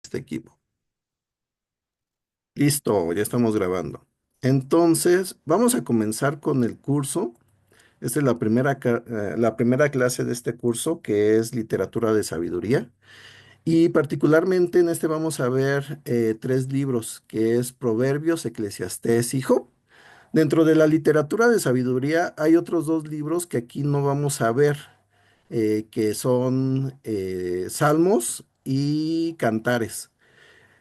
Este equipo. Listo, ya estamos grabando. Entonces, vamos a comenzar con el curso. Esta es la primera clase de este curso, que es Literatura de Sabiduría. Y particularmente en este vamos a ver tres libros, que es Proverbios, Eclesiastés y Job. Dentro de la literatura de sabiduría hay otros dos libros que aquí no vamos a ver, que son Salmos y Cantares.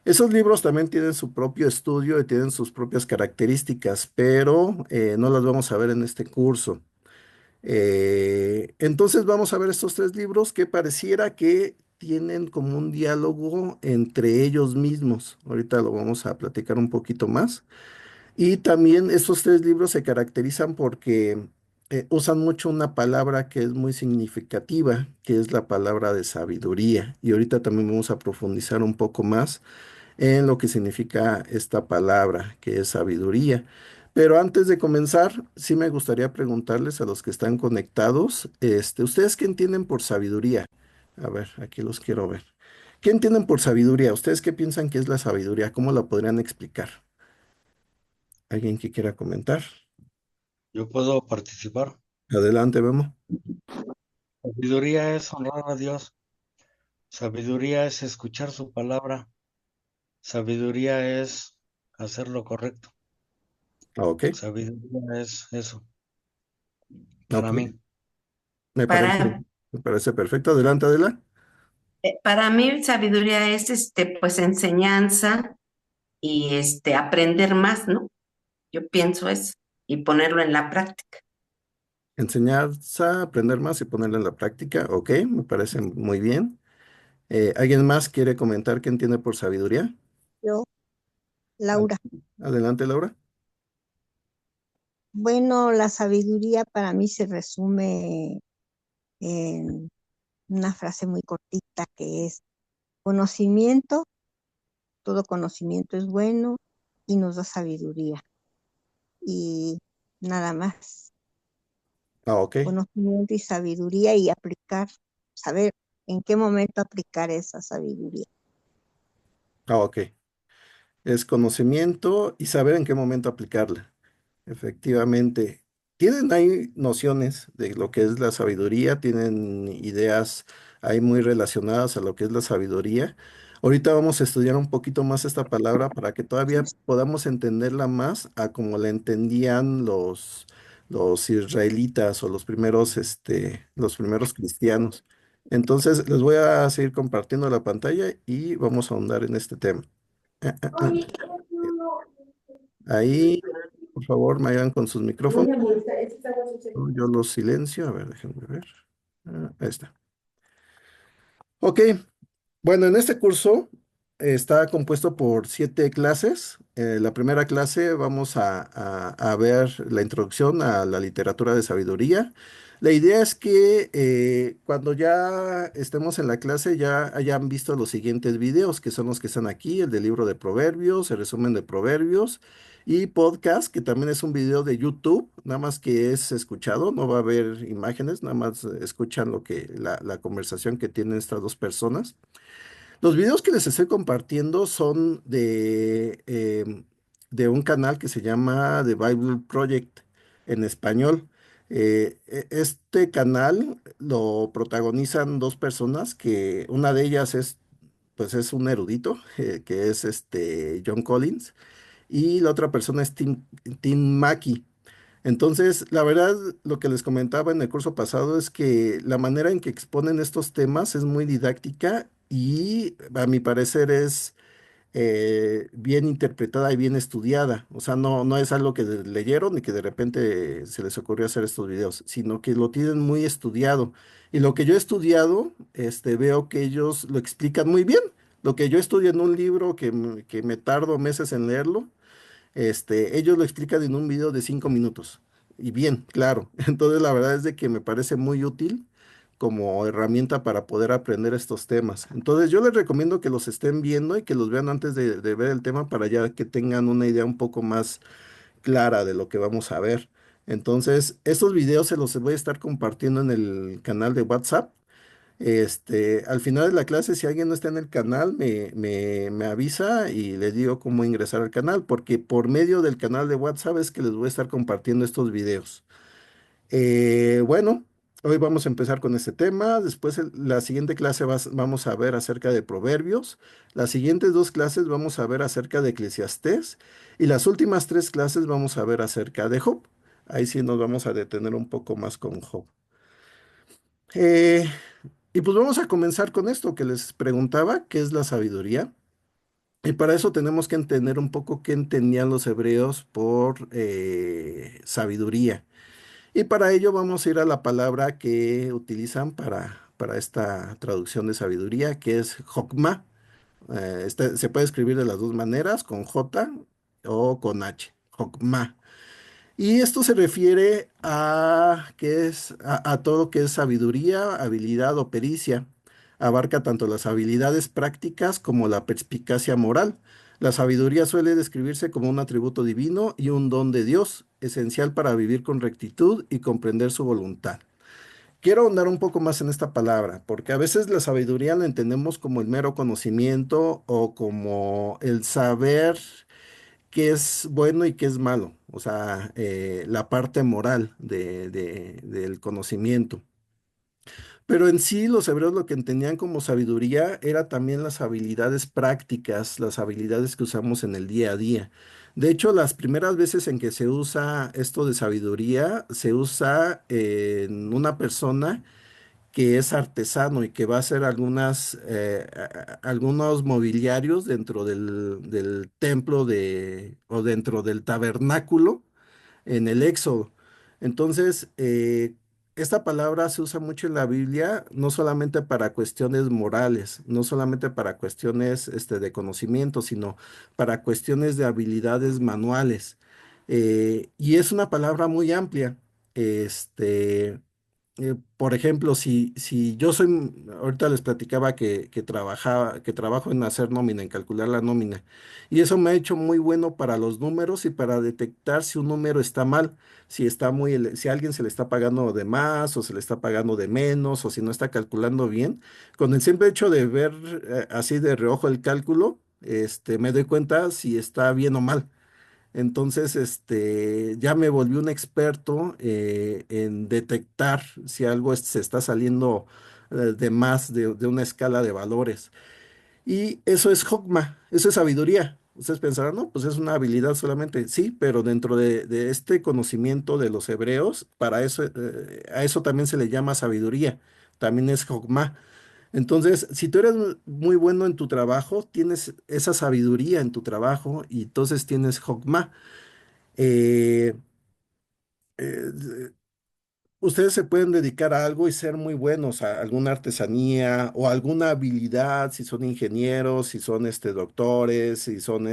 Esos libros también tienen su propio estudio y tienen sus propias características, pero no las vamos a ver en este curso. Entonces vamos a ver estos tres libros que pareciera que tienen como un diálogo entre ellos mismos. Ahorita lo vamos a platicar un poquito más. Y también estos tres libros se caracterizan porque usan mucho una palabra que es muy significativa, que es la palabra de sabiduría. Y ahorita también vamos a profundizar un poco más en lo que significa esta palabra, que es sabiduría. Pero antes de comenzar, sí me gustaría preguntarles a los que están conectados, ¿ustedes qué entienden por sabiduría? A ver, aquí los quiero ver. ¿Qué entienden por sabiduría? ¿Ustedes qué piensan que es la sabiduría? ¿Cómo la podrían explicar? ¿Alguien que quiera comentar? Yo puedo participar. Adelante, vemos. Sabiduría es honrar a Dios. Sabiduría es escuchar su palabra. Sabiduría es hacer lo correcto. Ok, Sabiduría es eso, para ok. mí. Me parece, Para, me parece perfecto. Adelante, Adela. para mí sabiduría es pues enseñanza y aprender más, ¿no? Yo pienso eso y ponerlo en la práctica. Enseñanza, aprender más y ponerla en la práctica. Ok, me parece muy bien. ¿Alguien más quiere comentar qué entiende por sabiduría? Yo, Ad- Laura. Adelante, Laura. Bueno, la sabiduría para mí se resume en una frase muy cortita que es conocimiento, todo conocimiento es bueno y nos da sabiduría. Y nada más, Ah, ok. conocimiento y sabiduría y aplicar, saber en qué momento aplicar esa sabiduría. Ah, ok. Es conocimiento y saber en qué momento aplicarla. Efectivamente. Tienen ahí nociones de lo que es la sabiduría, tienen ideas ahí muy relacionadas a lo que es la sabiduría. Ahorita vamos a estudiar un poquito más esta palabra para que todavía podamos entenderla más a como la entendían los israelitas o los primeros cristianos. Entonces, les voy a seguir compartiendo la pantalla y vamos a ahondar en este tema. Ah, ah, ah. Ahí, por favor, me ayudan con sus micrófonos. Yo los silencio. A ver, déjenme ver. Ahí está. Ok, bueno, en este curso está compuesto por 7 clases. La primera clase vamos a ver la introducción a la literatura de sabiduría. La idea es que cuando ya estemos en la clase ya hayan visto los siguientes videos, que son los que están aquí, el del libro de Proverbios, el resumen de Proverbios y podcast, que también es un video de YouTube, nada más que es escuchado, no va a haber imágenes, nada más escuchan la conversación que tienen estas dos personas. Los videos que les estoy compartiendo son de un canal que se llama The Bible Project en español. Este canal lo protagonizan dos personas que una de ellas pues es un erudito, que es John Collins, y la otra persona es Tim Mackey. Entonces, la verdad, lo que les comentaba en el curso pasado es que la manera en que exponen estos temas es muy didáctica y a mi parecer es bien interpretada y bien estudiada. O sea, no es algo que leyeron y que de repente se les ocurrió hacer estos videos, sino que lo tienen muy estudiado. Y lo que yo he estudiado, veo que ellos lo explican muy bien. Lo que yo estudio en un libro que me tardo meses en leerlo, ellos lo explican en un video de 5 minutos. Y bien, claro. Entonces la verdad es de que me parece muy útil como herramienta para poder aprender estos temas. Entonces yo les recomiendo que los estén viendo y que los vean antes de ver el tema para ya que tengan una idea un poco más clara de lo que vamos a ver. Entonces, estos videos se los voy a estar compartiendo en el canal de WhatsApp Al final de la clase, si alguien no está en el canal, me avisa y le digo cómo ingresar al canal, porque por medio del canal de WhatsApp es que les voy a estar compartiendo estos videos. Bueno, hoy vamos a empezar con este tema. Después, la siguiente clase vamos a ver acerca de Proverbios. Las siguientes dos clases vamos a ver acerca de Eclesiastés. Y las últimas tres clases vamos a ver acerca de Job. Ahí sí nos vamos a detener un poco más con Job. Eh, y pues vamos a comenzar con esto que les preguntaba, ¿qué es la sabiduría? Y para eso tenemos que entender un poco qué entendían los hebreos por sabiduría. Y para ello vamos a ir a la palabra que utilizan para esta traducción de sabiduría, que es Jokma. Se puede escribir de las dos maneras, con J o con H. Jokma. Y esto se refiere a todo que es sabiduría, habilidad o pericia. Abarca tanto las habilidades prácticas como la perspicacia moral. La sabiduría suele describirse como un atributo divino y un don de Dios, esencial para vivir con rectitud y comprender su voluntad. Quiero ahondar un poco más en esta palabra, porque a veces la sabiduría la entendemos como el mero conocimiento o como el saber qué es bueno y qué es malo, o sea, la parte moral del conocimiento. Pero en sí los hebreos lo que entendían como sabiduría era también las habilidades prácticas, las habilidades que usamos en el día a día. De hecho, las primeras veces en que se usa esto de sabiduría, se usa en una persona que es artesano y que va a hacer algunos mobiliarios dentro del templo o dentro del tabernáculo en el Éxodo. Entonces, esta palabra se usa mucho en la Biblia, no solamente para cuestiones morales, no solamente para cuestiones de conocimiento, sino para cuestiones de habilidades manuales. Y es una palabra muy amplia. Este, por ejemplo, si yo ahorita les platicaba que trabajo en hacer nómina, en calcular la nómina, y eso me ha hecho muy bueno para los números y para detectar si un número está mal, si a alguien se le está pagando de más o se le está pagando de menos o si no está calculando bien. Con el simple hecho de ver así de reojo el cálculo, me doy cuenta si está bien o mal. Entonces, ya me volví un experto en detectar si algo se está saliendo de más de una escala de valores. Y eso es Hokmah, eso es sabiduría. Ustedes pensarán, no, pues es una habilidad solamente. Sí, pero dentro de este conocimiento de los hebreos, para eso, a eso también se le llama sabiduría. También es Hokmah. Entonces, si tú eres muy bueno en tu trabajo, tienes esa sabiduría en tu trabajo y entonces tienes Hokmah. Eh, eh, Ustedes se pueden dedicar a algo y ser muy buenos, a alguna artesanía o alguna habilidad, si son ingenieros, si son doctores, si son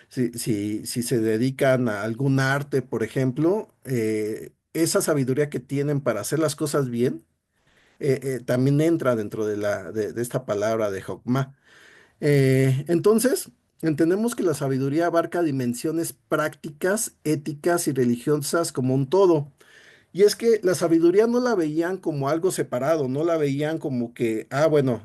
si se dedican a algún arte, por ejemplo, esa sabiduría que tienen para hacer las cosas bien, también entra dentro de esta palabra de Hokmah. Entonces, entendemos que la sabiduría abarca dimensiones prácticas, éticas y religiosas como un todo. Y es que la sabiduría no la veían como algo separado, no la veían como que, bueno,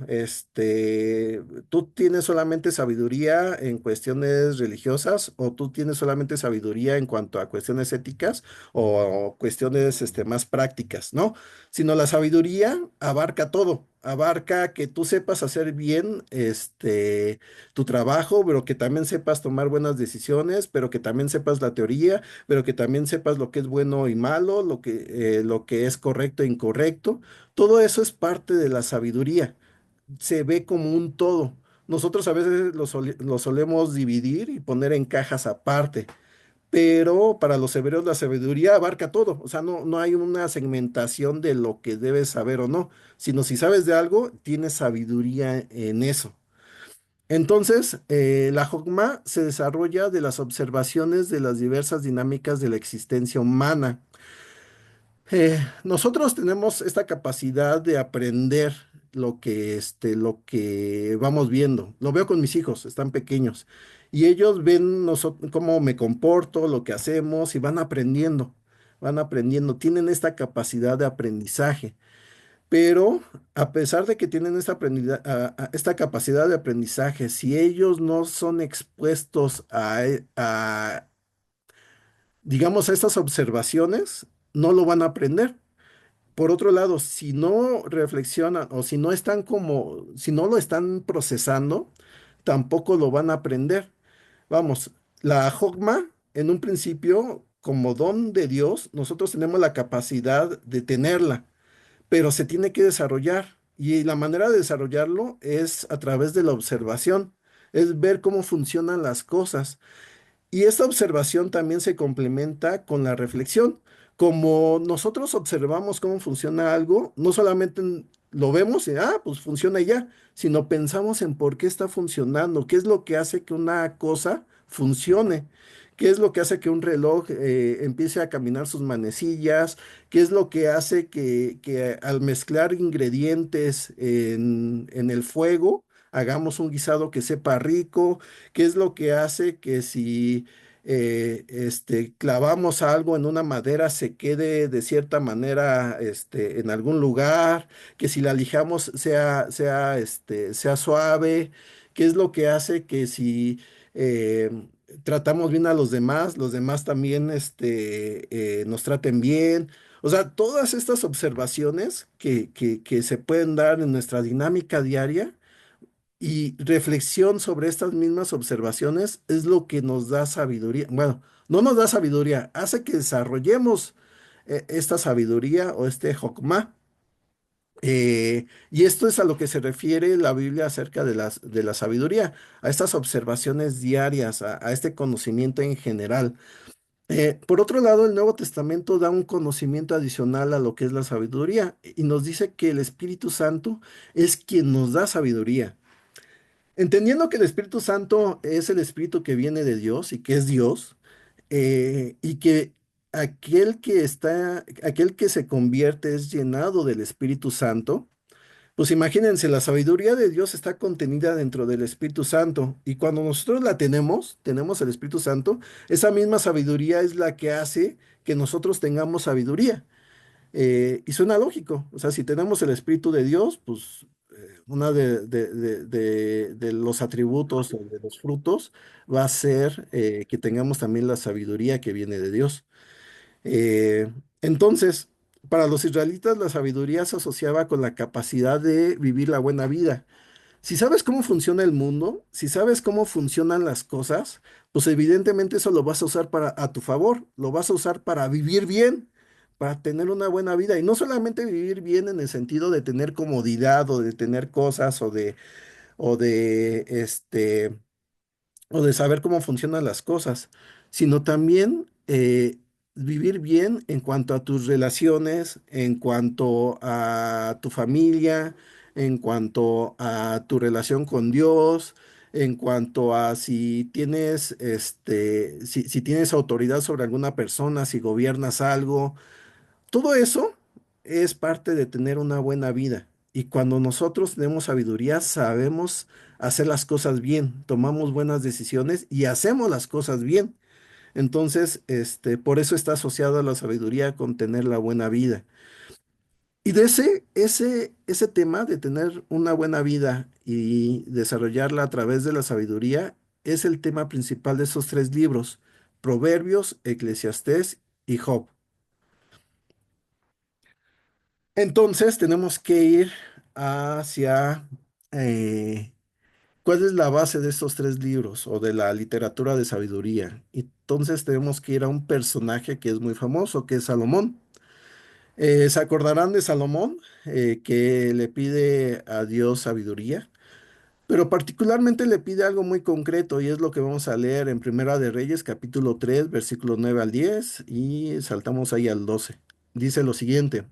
tú tienes solamente sabiduría en cuestiones religiosas o tú tienes solamente sabiduría en cuanto a cuestiones éticas o cuestiones, más prácticas, ¿no? Sino la sabiduría abarca todo, abarca que tú sepas hacer bien, tu trabajo, pero que también sepas tomar buenas decisiones, pero que también sepas la teoría, pero que también sepas lo que es bueno y malo, lo que es correcto e incorrecto. Todo eso es parte de la sabiduría. Se ve como un todo. Nosotros a veces lo solemos dividir y poner en cajas aparte, pero para los hebreos la sabiduría abarca todo. O sea, no hay una segmentación de lo que debes saber o no, sino si sabes de algo, tienes sabiduría en eso. Entonces, la Jogma se desarrolla de las observaciones de las diversas dinámicas de la existencia humana. Nosotros tenemos esta capacidad de aprender lo que vamos viendo. Lo veo con mis hijos, están pequeños, y ellos ven cómo me comporto, lo que hacemos, y van aprendiendo, tienen esta capacidad de aprendizaje. Pero a pesar de que tienen esta capacidad de aprendizaje, si ellos no son expuestos digamos, a estas observaciones, no lo van a aprender. Por otro lado, si no reflexionan o si no están si no lo están procesando, tampoco lo van a aprender. Vamos, la Hokmah, en un principio, como don de Dios, nosotros tenemos la capacidad de tenerla, pero se tiene que desarrollar. Y la manera de desarrollarlo es a través de la observación, es ver cómo funcionan las cosas. Y esta observación también se complementa con la reflexión. Como nosotros observamos cómo funciona algo, no solamente lo vemos y, pues funciona y ya, sino pensamos en por qué está funcionando, qué es lo que hace que una cosa funcione, qué es lo que hace que un reloj empiece a caminar sus manecillas, qué es lo que hace que al mezclar ingredientes en el fuego, hagamos un guisado que sepa rico. ¿Qué es lo que hace que si clavamos algo en una madera se quede de cierta manera en algún lugar? Que si la lijamos sea suave. ¿Qué es lo que hace que si eh, tratamos bien a los demás también nos traten bien? O sea, todas estas observaciones que se pueden dar en nuestra dinámica diaria y reflexión sobre estas mismas observaciones es lo que nos da sabiduría. Bueno, no nos da sabiduría, hace que desarrollemos esta sabiduría o este Hokmah. Y esto es a lo que se refiere la Biblia acerca de la sabiduría, a estas observaciones diarias, a este conocimiento en general. Por otro lado, el Nuevo Testamento da un conocimiento adicional a lo que es la sabiduría y nos dice que el Espíritu Santo es quien nos da sabiduría. Entendiendo que el Espíritu Santo es el Espíritu que viene de Dios y que es Dios, y que aquel que se convierte es llenado del Espíritu Santo, pues imagínense, la sabiduría de Dios está contenida dentro del Espíritu Santo, y cuando nosotros la tenemos el Espíritu Santo, esa misma sabiduría es la que hace que nosotros tengamos sabiduría. Y suena lógico, o sea, si tenemos el Espíritu de Dios, pues una de los atributos o de los frutos va a ser que tengamos también la sabiduría que viene de Dios. Eh, entonces, para los israelitas la sabiduría se asociaba con la capacidad de vivir la buena vida. Si sabes cómo funciona el mundo, si sabes cómo funcionan las cosas, pues evidentemente eso lo vas a usar a tu favor, lo vas a usar para vivir bien, para tener una buena vida. Y no solamente vivir bien en el sentido de tener comodidad o de tener cosas o de, este, o de saber cómo funcionan las cosas, sino también vivir bien en cuanto a tus relaciones, en cuanto a tu familia, en cuanto a tu relación con Dios, en cuanto a si tienes, si tienes autoridad sobre alguna persona, si gobiernas algo. Todo eso es parte de tener una buena vida. Y cuando nosotros tenemos sabiduría, sabemos hacer las cosas bien, tomamos buenas decisiones y hacemos las cosas bien. Entonces, por eso está asociado a la sabiduría con tener la buena vida. Y de ese tema de tener una buena vida y desarrollarla a través de la sabiduría es el tema principal de esos tres libros: Proverbios, Eclesiastés y Job. Entonces tenemos que ir hacia cuál es la base de estos tres libros o de la literatura de sabiduría. Entonces tenemos que ir a un personaje que es muy famoso, que es Salomón. ¿Se acordarán de Salomón, que le pide a Dios sabiduría? Pero particularmente le pide algo muy concreto y es lo que vamos a leer en Primera de Reyes, capítulo 3, versículo 9 al 10 y saltamos ahí al 12. Dice lo siguiente.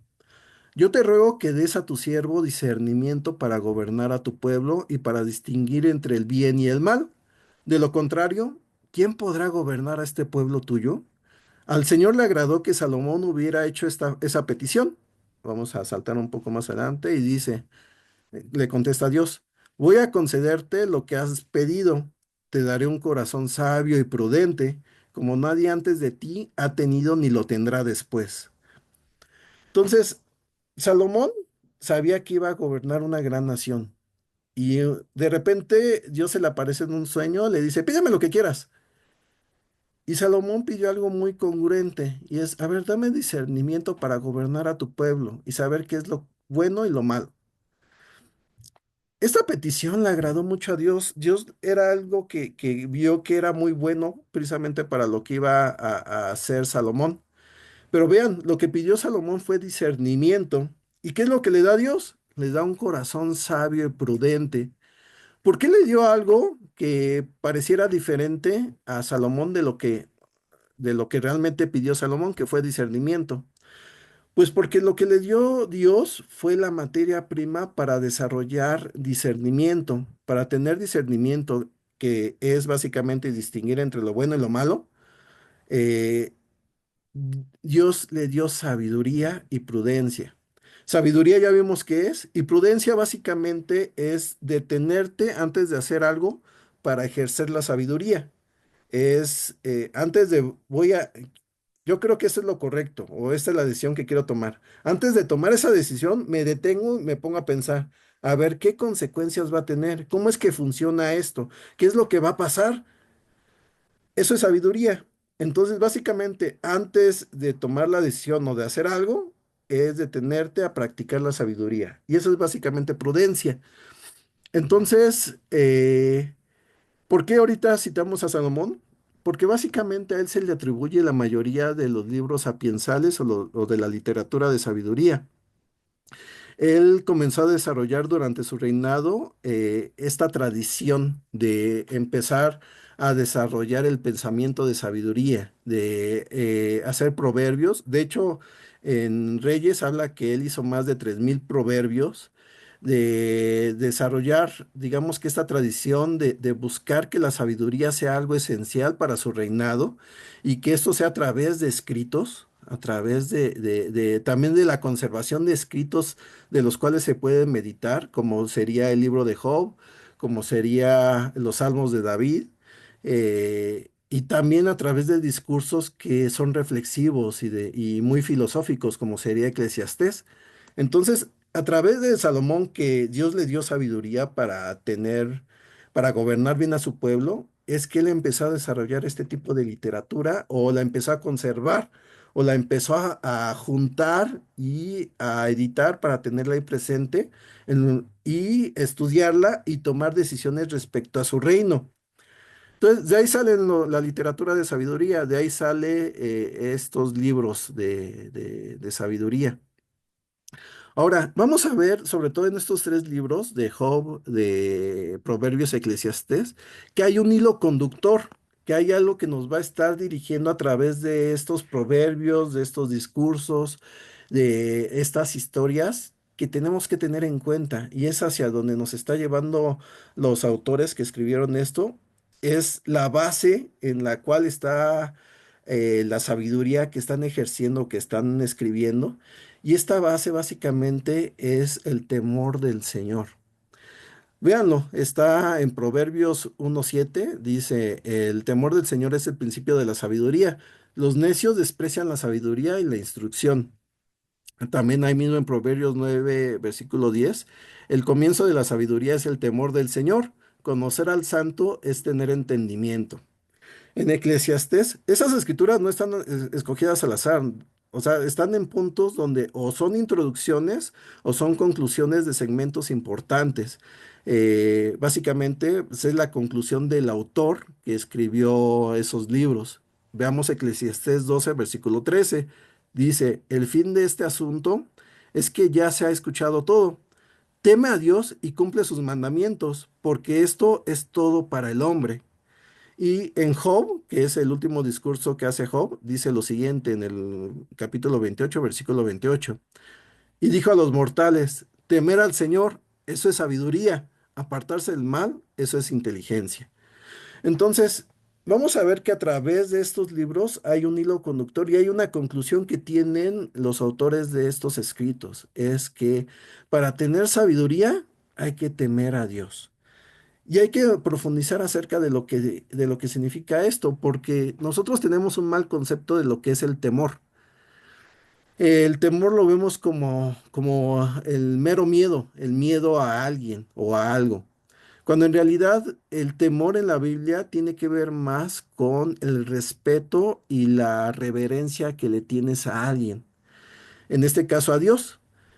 Yo te ruego que des a tu siervo discernimiento para gobernar a tu pueblo y para distinguir entre el bien y el mal. De lo contrario, ¿quién podrá gobernar a este pueblo tuyo? Al Señor le agradó que Salomón hubiera hecho esa petición. Vamos a saltar un poco más adelante y dice, le contesta Dios, voy a concederte lo que has pedido. Te daré un corazón sabio y prudente, como nadie antes de ti ha tenido ni lo tendrá después. Entonces, Salomón sabía que iba a gobernar una gran nación. Y de repente Dios se le aparece en un sueño, le dice, pídeme lo que quieras. Y Salomón pidió algo muy congruente, y es, a ver, dame discernimiento para gobernar a tu pueblo y saber qué es lo bueno y lo malo. Esta petición le agradó mucho a Dios. Dios era algo que vio que era muy bueno precisamente para lo que iba a hacer Salomón. Pero vean, lo que pidió Salomón fue discernimiento. ¿Y qué es lo que le da a Dios? Le da un corazón sabio y prudente. ¿Por qué le dio algo que pareciera diferente a Salomón de lo que realmente pidió Salomón, que fue discernimiento? Pues porque lo que le dio Dios fue la materia prima para desarrollar discernimiento, para tener discernimiento, que es básicamente distinguir entre lo bueno y lo malo. eh, Dios le dio sabiduría y prudencia. Sabiduría ya vimos qué es, y prudencia básicamente es detenerte antes de hacer algo para ejercer la sabiduría. Es antes de voy a, yo creo que eso es lo correcto, o esta es la decisión que quiero tomar. Antes de tomar esa decisión, me detengo y me pongo a pensar, a ver qué consecuencias va a tener, cómo es que funciona esto, qué es lo que va a pasar. Eso es sabiduría. Entonces, básicamente, antes de tomar la decisión o de hacer algo, es detenerte a practicar la sabiduría. Y eso es básicamente prudencia. Entonces, ¿por qué ahorita citamos a Salomón? Porque básicamente a él se le atribuye la mayoría de los libros sapiensales o de la literatura de sabiduría. Él comenzó a desarrollar durante su reinado esta tradición de empezar a desarrollar el pensamiento de sabiduría, de hacer proverbios. De hecho, en Reyes habla que él hizo más de 3000 proverbios, de desarrollar, digamos que esta tradición de buscar que la sabiduría sea algo esencial para su reinado y que esto sea a través de escritos, a través también de la conservación de escritos de los cuales se puede meditar, como sería el libro de Job, como sería los Salmos de David, y también a través de discursos que son reflexivos y muy filosóficos, como sería Eclesiastés. Entonces, a través de Salomón, que Dios le dio sabiduría para gobernar bien a su pueblo, es que él empezó a desarrollar este tipo de literatura o la empezó a conservar o la empezó a juntar y a editar para tenerla ahí presente y estudiarla y tomar decisiones respecto a su reino. Entonces, de ahí sale la literatura de sabiduría, de ahí sale estos libros de sabiduría. Ahora, vamos a ver, sobre todo en estos tres libros de Job, de Proverbios, Eclesiastés, que hay un hilo conductor, que hay algo que nos va a estar dirigiendo a través de estos proverbios, de estos discursos, de estas historias que tenemos que tener en cuenta. Y es hacia donde nos está llevando los autores que escribieron esto. Es la base en la cual está la sabiduría que están ejerciendo, que están escribiendo. Y esta base básicamente es el temor del Señor. Véanlo, está en Proverbios 1:7, dice, el temor del Señor es el principio de la sabiduría. Los necios desprecian la sabiduría y la instrucción. También hay mismo en Proverbios 9, versículo 10, el comienzo de la sabiduría es el temor del Señor. Conocer al santo es tener entendimiento. En Eclesiastés, esas escrituras no están escogidas al azar, o sea, están en puntos donde o son introducciones o son conclusiones de segmentos importantes. Básicamente, pues, es la conclusión del autor que escribió esos libros. Veamos Eclesiastés 12, versículo 13. Dice, el fin de este asunto es que ya se ha escuchado todo. Teme a Dios y cumple sus mandamientos, porque esto es todo para el hombre. Y en Job, que es el último discurso que hace Job, dice lo siguiente en el capítulo 28, versículo 28. Y dijo a los mortales, temer al Señor, eso es sabiduría, apartarse del mal, eso es inteligencia. Entonces, vamos a ver que a través de estos libros hay un hilo conductor y hay una conclusión que tienen los autores de estos escritos, es que para tener sabiduría hay que temer a Dios. Y hay que profundizar acerca de lo que significa esto, porque nosotros tenemos un mal concepto de lo que es el temor. El temor lo vemos como el mero miedo, el miedo a alguien o a algo. Cuando en realidad el temor en la Biblia tiene que ver más con el respeto y la reverencia que le tienes a alguien, en este caso a Dios.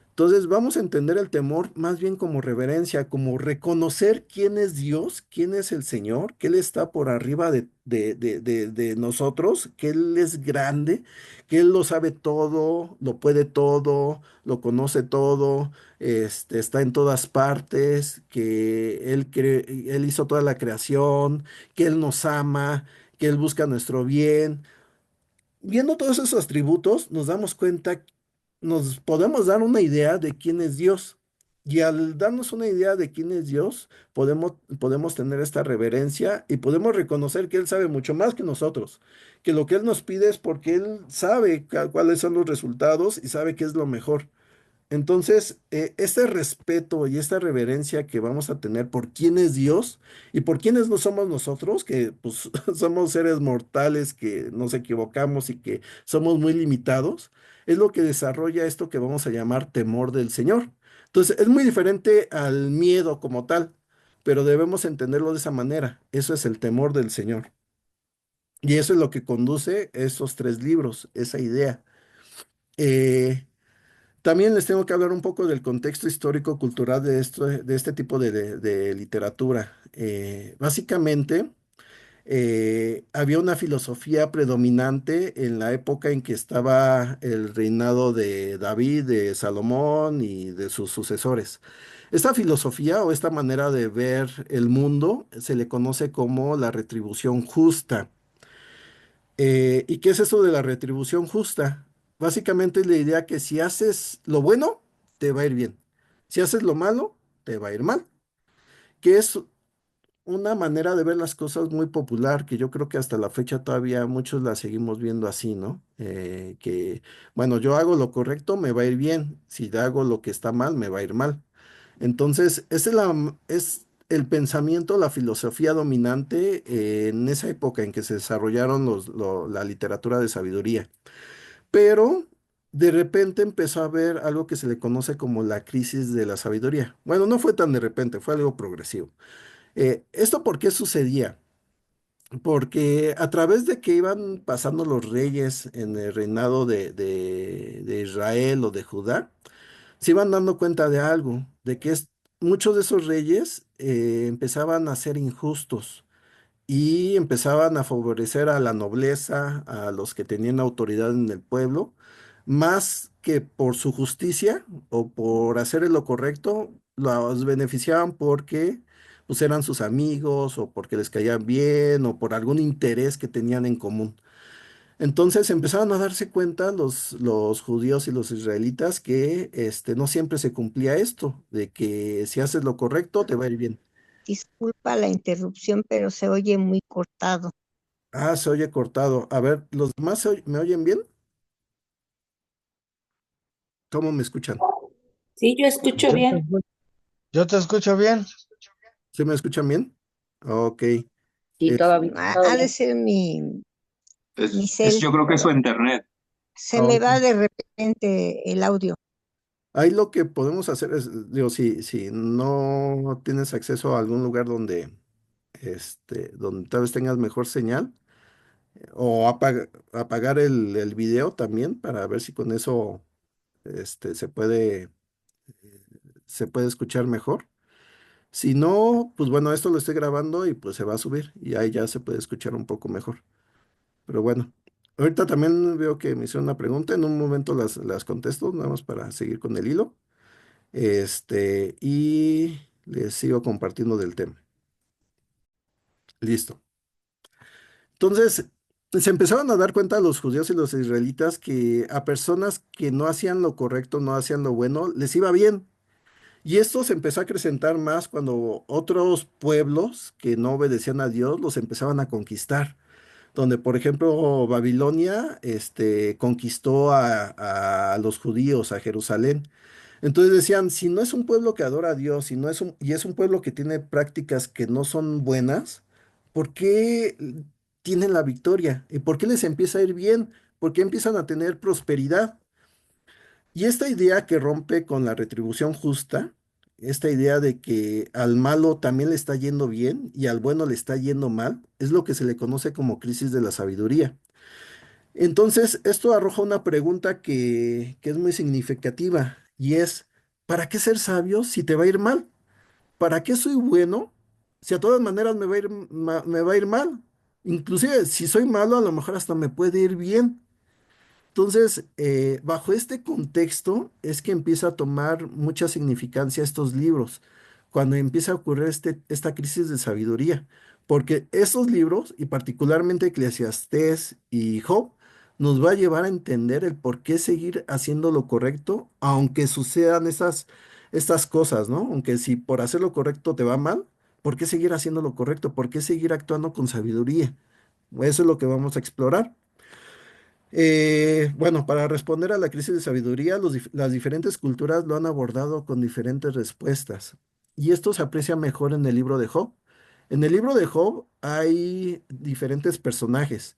Entonces vamos a entender el temor más bien como reverencia, como reconocer quién es Dios, quién es el Señor, que Él está por arriba de nosotros, que Él es grande, que Él lo sabe todo, lo puede todo, lo conoce todo, está en todas partes, que Él hizo toda la creación, que Él nos ama, que Él busca nuestro bien. Viendo todos esos atributos, nos damos cuenta, nos podemos dar una idea de quién es Dios. Y al darnos una idea de quién es Dios, podemos tener esta reverencia y podemos reconocer que Él sabe mucho más que nosotros, que lo que Él nos pide es porque Él sabe cuáles son los resultados y sabe qué es lo mejor. Entonces, este respeto y esta reverencia que vamos a tener por quién es Dios y por quiénes no somos nosotros, que pues somos seres mortales, que nos equivocamos y que somos muy limitados, es lo que desarrolla esto que vamos a llamar temor del Señor. Entonces, es muy diferente al miedo como tal, pero debemos entenderlo de esa manera. Eso es el temor del Señor. Y eso es lo que conduce esos tres libros, esa idea. Eh, También les tengo que hablar un poco del contexto histórico-cultural de este tipo de literatura. Básicamente, había una filosofía predominante en la época en que estaba el reinado de David, de Salomón y de sus sucesores. Esta filosofía o esta manera de ver el mundo se le conoce como la retribución justa. ¿Y qué es eso de la retribución justa? Básicamente es la idea que si haces lo bueno, te va a ir bien. Si haces lo malo, te va a ir mal. Que es una manera de ver las cosas muy popular, que yo creo que hasta la fecha todavía muchos la seguimos viendo así, ¿no? Bueno, yo hago lo correcto, me va a ir bien. Si hago lo que está mal, me va a ir mal. Entonces, es el pensamiento, la filosofía dominante en esa época en que se desarrollaron la literatura de sabiduría. Pero de repente empezó a haber algo que se le conoce como la crisis de la sabiduría. Bueno, no fue tan de repente, fue algo progresivo. ¿Esto por qué sucedía? Porque a través de que iban pasando los reyes en el reinado de Israel o de Judá, se iban dando cuenta de algo, de que muchos de esos reyes empezaban a ser injustos y empezaban a favorecer a la nobleza, a los que tenían autoridad en el pueblo, más que por su justicia o por hacer lo correcto, los beneficiaban porque pues, eran sus amigos o porque les caían bien o por algún interés que tenían en común. Entonces empezaron a darse cuenta los judíos y los israelitas que no siempre se cumplía esto, de que si haces lo correcto te va a ir bien. Disculpa la interrupción, pero se oye muy cortado. Ah, se oye cortado. A ver, ¿los demás me oyen bien? ¿Cómo me escuchan? Sí, yo escucho Yo te bien. escucho, yo te escucho bien. ¿Sí me escuchan bien? Ok. Sí, Eh, todo bien, todo Ha de bien. ser mi Yo cel. creo que es su internet. Se me ok. va de repente el audio. Ahí lo que podemos hacer es, digo, si no tienes acceso a algún lugar donde tal vez tengas mejor señal, o apagar el video también para ver si con eso este, se puede, se puede escuchar mejor. Si no, pues bueno, esto lo estoy grabando y pues se va a subir y ahí ya se puede escuchar un poco mejor. Pero bueno, ahorita también veo que me hicieron una pregunta, en un momento las contesto, nada más para seguir con el hilo. Y les sigo compartiendo del tema. Listo. Entonces, se empezaron a dar cuenta los judíos y los israelitas que a personas que no hacían lo correcto, no hacían lo bueno, les iba bien. Y esto se empezó a acrecentar más cuando otros pueblos que no obedecían a Dios los empezaban a conquistar. Donde, por ejemplo, Babilonia, conquistó a los judíos, a Jerusalén. Entonces decían, si no es un pueblo que adora a Dios, si no es y es un pueblo que tiene prácticas que no son buenas, ¿por qué tienen la victoria? ¿Y por qué les empieza a ir bien? ¿Por qué empiezan a tener prosperidad? Y esta idea que rompe con la retribución justa, esta idea de que al malo también le está yendo bien y al bueno le está yendo mal, es lo que se le conoce como crisis de la sabiduría. Entonces, esto arroja una pregunta que es muy significativa y es, ¿para qué ser sabio si te va a ir mal? ¿Para qué soy bueno si a todas maneras me va a ir, me va a ir mal? Inclusive, si soy malo, a lo mejor hasta me puede ir bien. Entonces, bajo este contexto es que empieza a tomar mucha significancia estos libros, cuando empieza a ocurrir esta crisis de sabiduría, porque estos libros, y particularmente Eclesiastés y Job, nos va a llevar a entender el por qué seguir haciendo lo correcto, aunque sucedan estas cosas, ¿no? Aunque si por hacer lo correcto te va mal, ¿por qué seguir haciendo lo correcto? ¿Por qué seguir actuando con sabiduría? Eso es lo que vamos a explorar. Bueno, para responder a la crisis de sabiduría, las diferentes culturas lo han abordado con diferentes respuestas. Y esto se aprecia mejor en el libro de Job. En el libro de Job hay diferentes personajes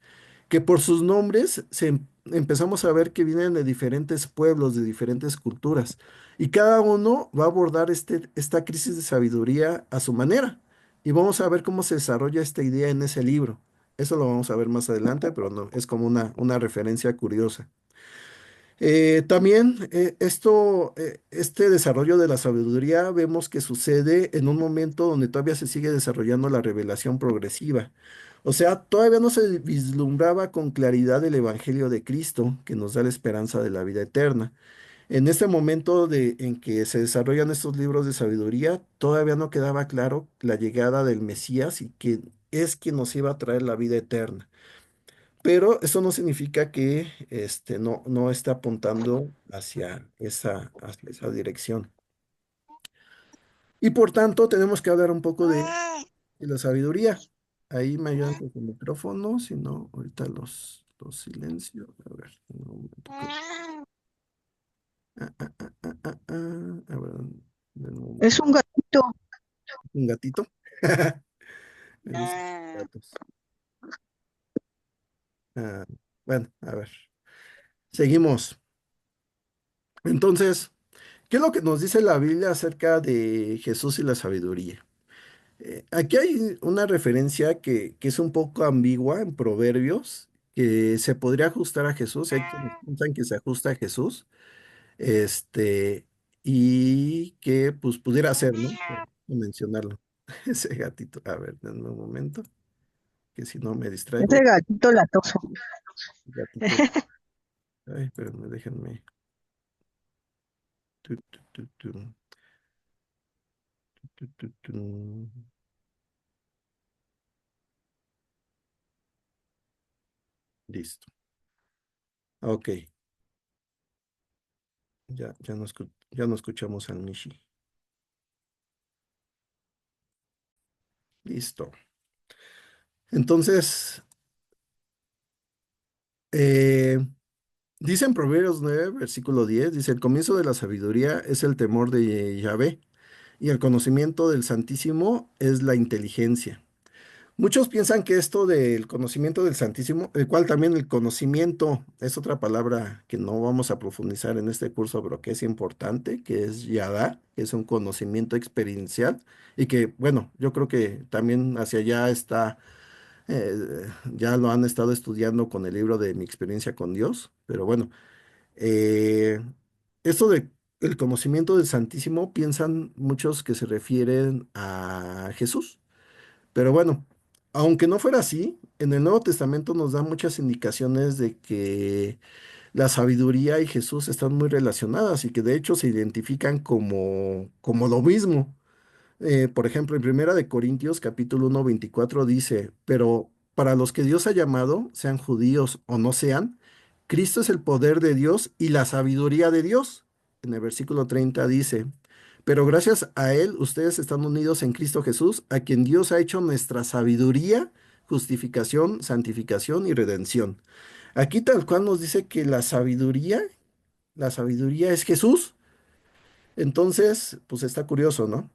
que por sus nombres empezamos a ver que vienen de diferentes pueblos, de diferentes culturas. Y cada uno va a abordar esta crisis de sabiduría a su manera. Y vamos a ver cómo se desarrolla esta idea en ese libro. Eso lo vamos a ver más adelante, pero no, es como una referencia curiosa. También este desarrollo de la sabiduría vemos que sucede en un momento donde todavía se sigue desarrollando la revelación progresiva. O sea, todavía no se vislumbraba con claridad el Evangelio de Cristo, que nos da la esperanza de la vida eterna. En este momento en que se desarrollan estos libros de sabiduría, todavía no quedaba claro la llegada del Mesías y que es quien nos iba a traer la vida eterna. Pero eso no significa que no esté apuntando hacia esa dirección. Y por tanto, tenemos que hablar un poco de la sabiduría. Ahí me ayudan con el micrófono, si no, ahorita los silencio. A ver, un momento. A ver, un Es momento. un gatito. Un gatito. Me gustan los gatos. Ah, bueno, a ver. Seguimos. Entonces, ¿qué es lo que nos dice la Biblia acerca de Jesús y la sabiduría? Aquí hay una referencia que es un poco ambigua en Proverbios, que se podría ajustar a Jesús. Hay quienes piensan que se ajusta a Jesús, este, y que pues pudiera ser, ¿no? Por mencionarlo. Ese gatito. A ver, denme un momento, que si no me distraigo. Ese gatito latoso. Gatito. Ay, espérenme, déjenme. Tu, tu, tu, tu, tu, tu, tu. Listo. Ok, ya no escuchamos al Mishi. Listo. Entonces, eh, dice en Proverbios 9, versículo 10, dice, el comienzo de la sabiduría es el temor de Yahvé y el conocimiento del Santísimo es la inteligencia. Muchos piensan que esto del conocimiento del Santísimo, el cual también el conocimiento es otra palabra que no vamos a profundizar en este curso, pero que es importante, que es Yadá, que es un conocimiento experiencial y que, bueno, yo creo que también hacia allá está, ya lo han estado estudiando con el libro de Mi experiencia con Dios, pero bueno, eh, esto de el conocimiento del Santísimo, piensan muchos que se refieren a Jesús. Pero bueno, aunque no fuera así, en el Nuevo Testamento nos da muchas indicaciones de que la sabiduría y Jesús están muy relacionadas y que de hecho se identifican como lo mismo. Por ejemplo, en Primera de Corintios capítulo 1 24 dice, pero para los que Dios ha llamado, sean judíos o no sean, Cristo es el poder de Dios y la sabiduría de Dios. En el versículo 30 dice, pero gracias a Él ustedes están unidos en Cristo Jesús, a quien Dios ha hecho nuestra sabiduría, justificación, santificación y redención. Aquí tal cual nos dice que la sabiduría es Jesús. Entonces, pues está curioso, ¿no?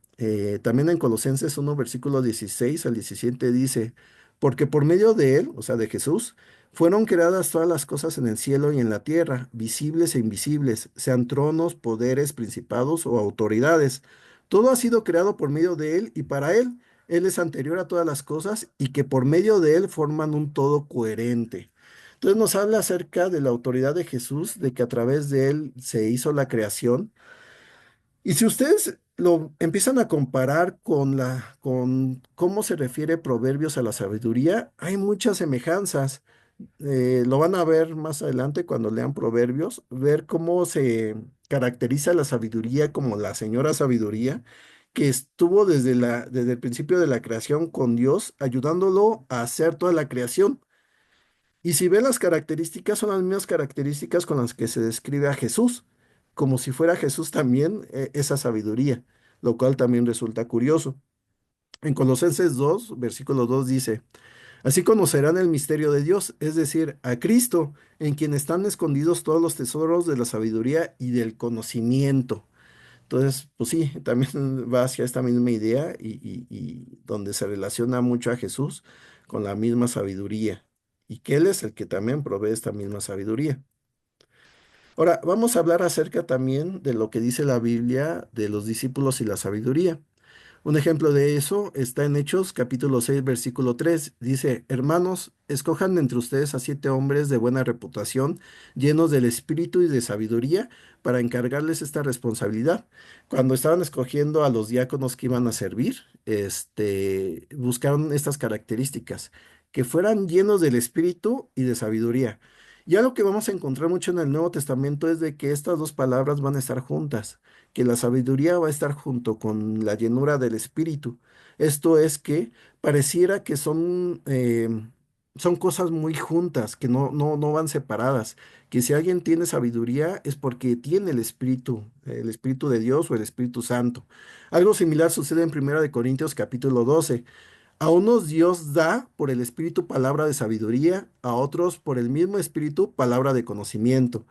También en Colosenses 1 versículo 16 al 17 dice, porque por medio de él, o sea, de Jesús, fueron creadas todas las cosas en el cielo y en la tierra, visibles e invisibles, sean tronos, poderes, principados o autoridades. Todo ha sido creado por medio de él y para él. Él es anterior a todas las cosas y que por medio de él forman un todo coherente. Entonces nos habla acerca de la autoridad de Jesús, de que a través de él se hizo la creación. Y si ustedes lo empiezan a comparar con cómo se refiere Proverbios a la sabiduría, hay muchas semejanzas. Lo van a ver más adelante cuando lean Proverbios, ver cómo se caracteriza la sabiduría como la señora sabiduría, que estuvo desde el principio de la creación con Dios, ayudándolo a hacer toda la creación. Y si ven las características, son las mismas características con las que se describe a Jesús, como si fuera Jesús también esa sabiduría, lo cual también resulta curioso. En Colosenses 2, versículo 2 dice, así conocerán el misterio de Dios, es decir, a Cristo, en quien están escondidos todos los tesoros de la sabiduría y del conocimiento. Entonces, pues sí, también va hacia esta misma idea y donde se relaciona mucho a Jesús con la misma sabiduría y que Él es el que también provee esta misma sabiduría. Ahora, vamos a hablar acerca también de lo que dice la Biblia de los discípulos y la sabiduría. Un ejemplo de eso está en Hechos capítulo 6 versículo 3. Dice, hermanos, escojan entre ustedes a 7 hombres de buena reputación, llenos del espíritu y de sabiduría, para encargarles esta responsabilidad. Cuando estaban escogiendo a los diáconos que iban a servir, buscaron estas características, que fueran llenos del espíritu y de sabiduría. Y algo que vamos a encontrar mucho en el Nuevo Testamento es de que estas dos palabras van a estar juntas, que la sabiduría va a estar junto con la llenura del espíritu. Esto es que pareciera que son cosas muy juntas, que no van separadas, que si alguien tiene sabiduría es porque tiene el espíritu de Dios o el Espíritu Santo. Algo similar sucede en 1 Corintios capítulo 12. A unos Dios da por el Espíritu palabra de sabiduría, a otros por el mismo Espíritu palabra de conocimiento.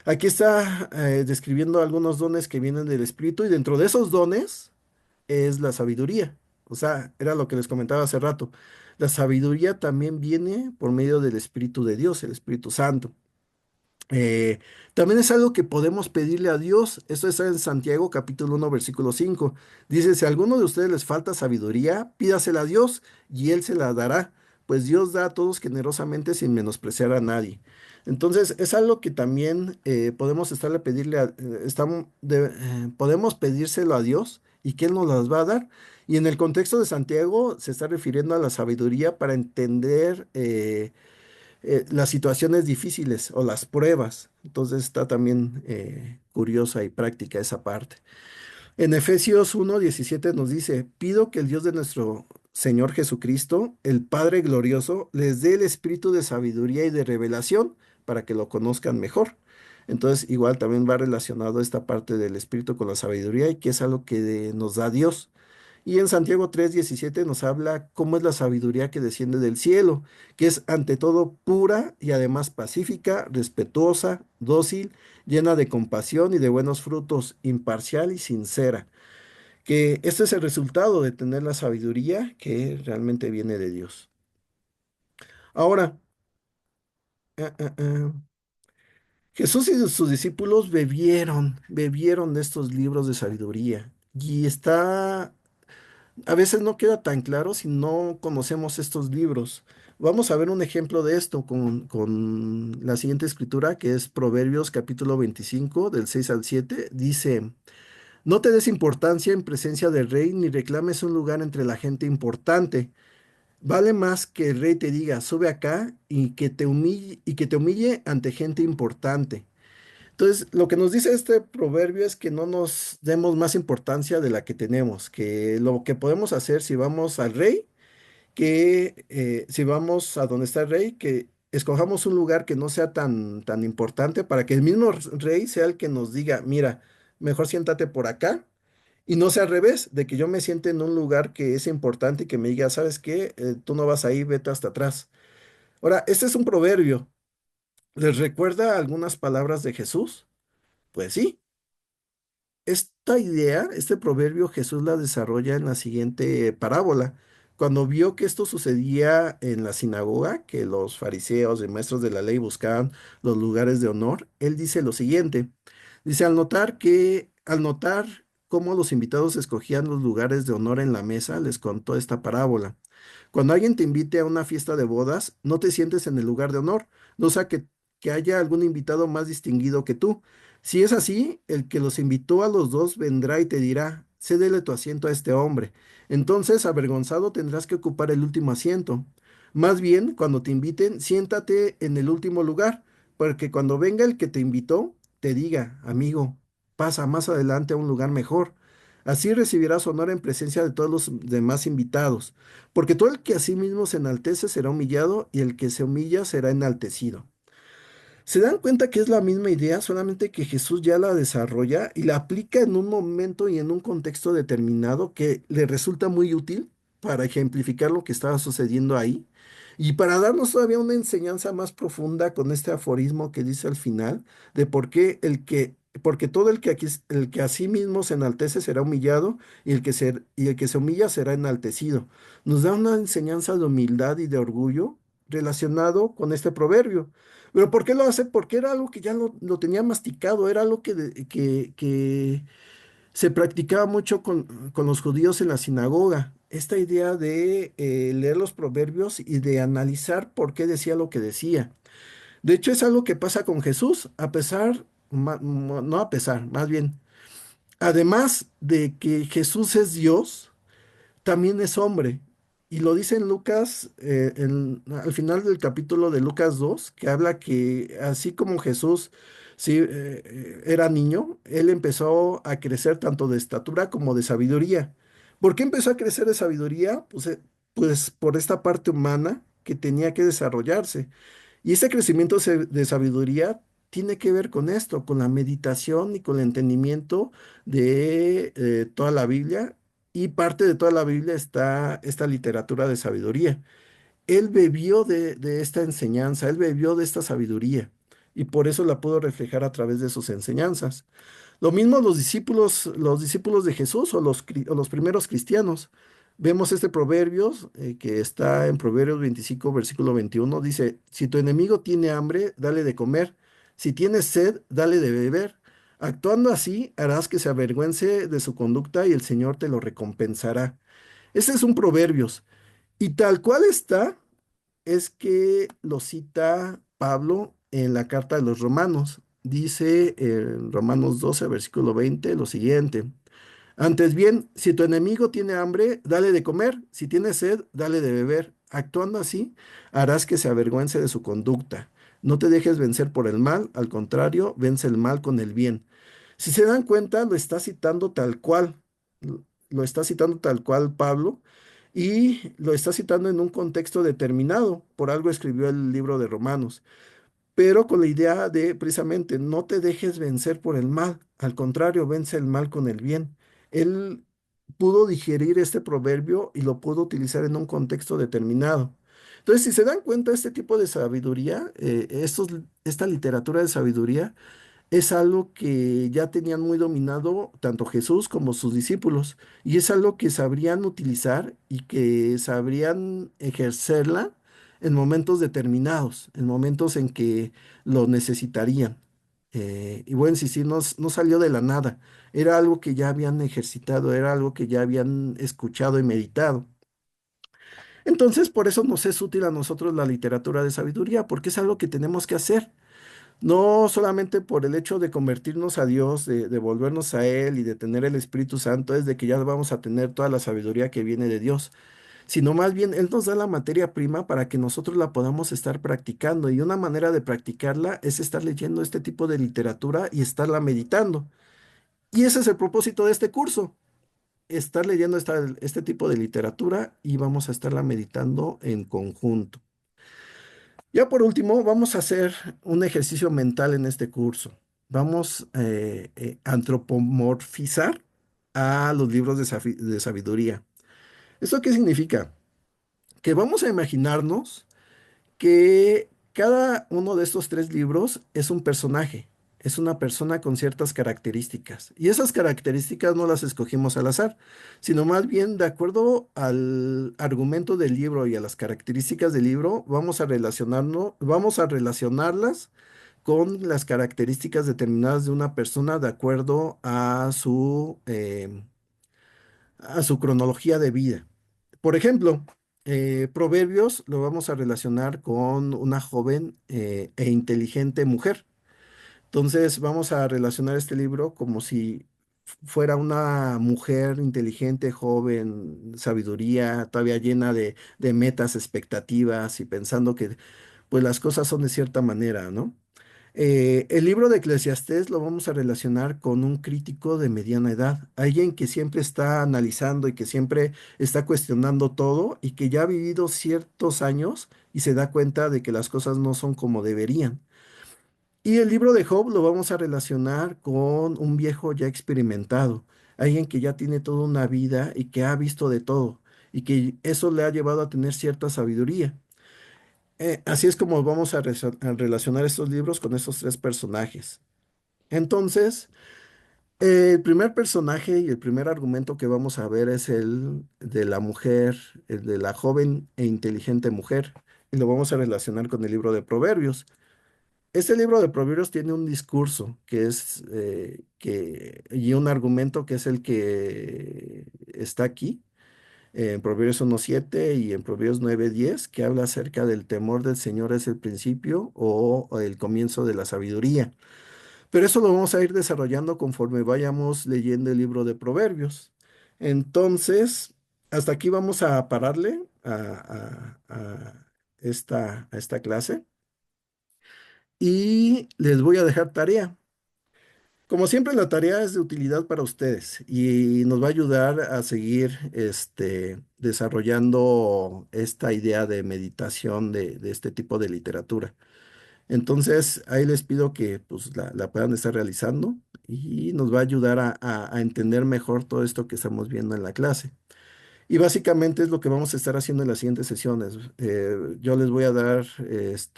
Aquí está describiendo algunos dones que vienen del Espíritu y dentro de esos dones es la sabiduría. O sea, era lo que les comentaba hace rato. La sabiduría también viene por medio del Espíritu de Dios, el Espíritu Santo. Eh, También es algo que podemos pedirle a Dios. Esto está en Santiago capítulo 1 versículo 5. Dice, si a alguno de ustedes les falta sabiduría, pídasela a Dios y Él se la dará, pues Dios da a todos generosamente sin menospreciar a nadie. Entonces, es algo que también podemos estarle pedirle podemos pedírselo a Dios y que Él nos las va a dar. Y en el contexto de Santiago se está refiriendo a la sabiduría para entender las situaciones difíciles o las pruebas. Entonces está también curiosa y práctica esa parte. En Efesios 1:17 nos dice, pido que el Dios de nuestro Señor Jesucristo, el Padre glorioso, les dé el espíritu de sabiduría y de revelación para que lo conozcan mejor. Entonces, igual también va relacionado esta parte del espíritu con la sabiduría y que es algo que nos da Dios. Y en Santiago 3:17 nos habla cómo es la sabiduría que desciende del cielo, que es ante todo pura y además pacífica, respetuosa, dócil, llena de compasión y de buenos frutos, imparcial y sincera. Que este es el resultado de tener la sabiduría que realmente viene de Dios. Ahora, ah, ah, ah, Jesús y sus discípulos bebieron de estos libros de sabiduría. Y a veces no queda tan claro si no conocemos estos libros. Vamos a ver un ejemplo de esto con la siguiente escritura, que es Proverbios capítulo 25, del 6 al 7. Dice, no te des importancia en presencia del rey, ni reclames un lugar entre la gente importante. Vale más que el rey te diga, sube acá, y que te humille ante gente importante. Entonces, lo que nos dice este proverbio es que no nos demos más importancia de la que tenemos, que lo que podemos hacer si vamos al rey, que si vamos a donde está el rey, que escojamos un lugar que no sea tan importante para que el mismo rey sea el que nos diga, mira, mejor siéntate por acá, y no sea al revés, de que yo me siente en un lugar que es importante y que me diga, ¿sabes qué? Tú no vas ahí, vete hasta atrás. Ahora, este es un proverbio. ¿Les recuerda algunas palabras de Jesús? Pues sí. Esta idea, este proverbio, Jesús la desarrolla en la siguiente parábola. Cuando vio que esto sucedía en la sinagoga, que los fariseos y maestros de la ley buscaban los lugares de honor, él dice lo siguiente. Dice, al notar cómo los invitados escogían los lugares de honor en la mesa, les contó esta parábola. Cuando alguien te invite a una fiesta de bodas, no te sientes en el lugar de honor, no sea que haya algún invitado más distinguido que tú. Si es así, el que los invitó a los dos vendrá y te dirá, cédele tu asiento a este hombre. Entonces, avergonzado, tendrás que ocupar el último asiento. Más bien, cuando te inviten, siéntate en el último lugar, porque cuando venga el que te invitó, te diga, amigo, pasa más adelante a un lugar mejor. Así recibirás honor en presencia de todos los demás invitados. Porque todo el que a sí mismo se enaltece será humillado y el que se humilla será enaltecido. ¿Se dan cuenta que es la misma idea, solamente que Jesús ya la desarrolla y la aplica en un momento y en un contexto determinado que le resulta muy útil para ejemplificar lo que estaba sucediendo ahí y para darnos todavía una enseñanza más profunda con este aforismo que dice al final de por qué porque todo el que a sí mismo se enaltece será humillado y el que se humilla será enaltecido. Nos da una enseñanza de humildad y de orgullo relacionado con este proverbio. Pero ¿por qué lo hace? Porque era algo que ya lo tenía masticado, era algo que se practicaba mucho con los judíos en la sinagoga. Esta idea de leer los proverbios y de analizar por qué decía lo que decía. De hecho, es algo que pasa con Jesús, no a pesar, más bien. Además de que Jesús es Dios, también es hombre. Y lo dice en Lucas, al final del capítulo de Lucas 2 que habla que así como Jesús sí, era niño, él empezó a crecer tanto de estatura como de sabiduría. ¿Por qué empezó a crecer de sabiduría? Pues por esta parte humana que tenía que desarrollarse. Y ese crecimiento de sabiduría tiene que ver con esto, con la meditación y con el entendimiento de toda la Biblia. Y parte de toda la Biblia está esta literatura de sabiduría. Él bebió de esta enseñanza, él bebió de esta sabiduría. Y por eso la pudo reflejar a través de sus enseñanzas. Lo mismo los discípulos de Jesús o los primeros cristianos. Vemos este proverbio que está en Proverbios 25, versículo 21. Dice, si tu enemigo tiene hambre, dale de comer. Si tiene sed, dale de beber. Actuando así, harás que se avergüence de su conducta y el Señor te lo recompensará. Este es un proverbios. Y tal cual está, es que lo cita Pablo en la carta de los Romanos. Dice en Romanos 12, versículo 20, lo siguiente. Antes bien, si tu enemigo tiene hambre, dale de comer. Si tiene sed, dale de beber. Actuando así, harás que se avergüence de su conducta. No te dejes vencer por el mal, al contrario, vence el mal con el bien. Si se dan cuenta, lo está citando tal cual. Lo está citando tal cual Pablo y lo está citando en un contexto determinado. Por algo escribió el libro de Romanos, pero con la idea de precisamente no te dejes vencer por el mal, al contrario, vence el mal con el bien. Él pudo digerir este proverbio y lo pudo utilizar en un contexto determinado. Entonces, si se dan cuenta, este tipo de sabiduría, esta literatura de sabiduría, es algo que ya tenían muy dominado tanto Jesús como sus discípulos, y es algo que sabrían utilizar y que sabrían ejercerla en momentos determinados, en momentos en que lo necesitarían. Y voy a insistir, no salió de la nada, era algo que ya habían ejercitado, era algo que ya habían escuchado y meditado. Entonces, por eso nos es útil a nosotros la literatura de sabiduría, porque es algo que tenemos que hacer. No solamente por el hecho de convertirnos a Dios, de volvernos a Él y de tener el Espíritu Santo, es de que ya vamos a tener toda la sabiduría que viene de Dios, sino más bien Él nos da la materia prima para que nosotros la podamos estar practicando. Y una manera de practicarla es estar leyendo este tipo de literatura y estarla meditando. Y ese es el propósito de este curso, estar leyendo este tipo de literatura y vamos a estarla meditando en conjunto. Ya por último, vamos a hacer un ejercicio mental en este curso. Vamos a antropomorfizar a los libros de sabiduría. ¿Esto qué significa? Que vamos a imaginarnos que cada uno de estos tres libros es un personaje. es una persona con ciertas características. Y esas características no las escogimos al azar, sino más bien de acuerdo al argumento del libro y a las características del libro, vamos a relacionarlas con las características determinadas de una persona de acuerdo a su cronología de vida. Por ejemplo, Proverbios lo vamos a relacionar con una joven e inteligente mujer. Entonces vamos a relacionar este libro como si fuera una mujer inteligente, joven, sabiduría, todavía llena de metas, expectativas y pensando que pues las cosas son de cierta manera, ¿no? El libro de Eclesiastés lo vamos a relacionar con un crítico de mediana edad, alguien que siempre está analizando y que siempre está cuestionando todo y que ya ha vivido ciertos años y se da cuenta de que las cosas no son como deberían. Y el libro de Job lo vamos a relacionar con un viejo ya experimentado, alguien que ya tiene toda una vida y que ha visto de todo y que eso le ha llevado a tener cierta sabiduría. Así es como vamos a relacionar estos libros con estos tres personajes. Entonces, el primer personaje y el primer argumento que vamos a ver es el de la mujer, el de la joven e inteligente mujer, y lo vamos a relacionar con el libro de Proverbios. Este libro de Proverbios tiene un discurso y un argumento que es el que está aquí, en Proverbios 1:7 y en Proverbios 9:10, que habla acerca del temor del Señor es el principio o el comienzo de la sabiduría. Pero eso lo vamos a ir desarrollando conforme vayamos leyendo el libro de Proverbios. Entonces, hasta aquí vamos a pararle a esta clase y les voy a dejar tarea. Como siempre, la tarea es de utilidad para ustedes y nos va a ayudar a seguir desarrollando esta idea de meditación de este tipo de literatura. Entonces, ahí les pido que pues, la puedan estar realizando y nos va a ayudar a entender mejor todo esto que estamos viendo en la clase. Y básicamente es lo que vamos a estar haciendo en las siguientes sesiones. Yo les voy a dar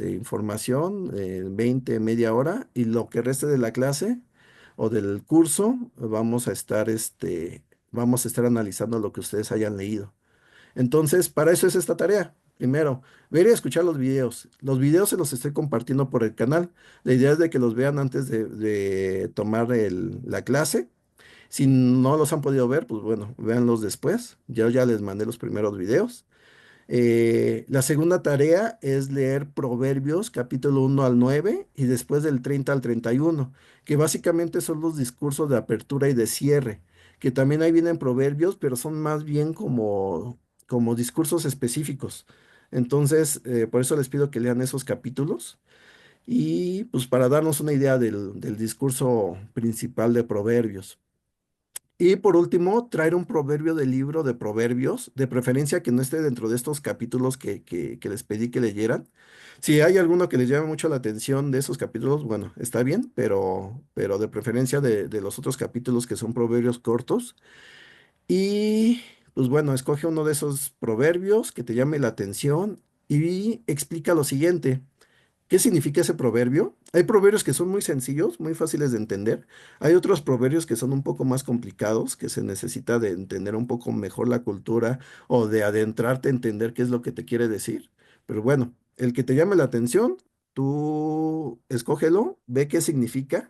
información, 20, media hora, y lo que reste de la clase o del curso, vamos a estar analizando lo que ustedes hayan leído. Entonces, para eso es esta tarea. Primero, ver y escuchar los videos. Los videos se los estoy compartiendo por el canal. La idea es de que los vean antes de tomar la clase. Si no los han podido ver, pues bueno, véanlos después. Yo ya les mandé los primeros videos. La segunda tarea es leer Proverbios capítulo 1 al 9 y después del 30 al 31, que básicamente son los discursos de apertura y de cierre, que también ahí vienen proverbios, pero son más bien como discursos específicos. Entonces, por eso les pido que lean esos capítulos y pues para darnos una idea del discurso principal de Proverbios. Y por último, traer un proverbio del libro de Proverbios, de preferencia que no esté dentro de estos capítulos que les pedí que leyeran. Si hay alguno que les llame mucho la atención de esos capítulos, bueno, está bien, pero de preferencia de los otros capítulos que son proverbios cortos. Y pues bueno, escoge uno de esos proverbios que te llame la atención y explica lo siguiente. ¿Qué significa ese proverbio? Hay proverbios que son muy sencillos, muy fáciles de entender. Hay otros proverbios que son un poco más complicados, que se necesita de entender un poco mejor la cultura o de adentrarte a entender qué es lo que te quiere decir. Pero bueno, el que te llame la atención, tú escógelo, ve qué significa,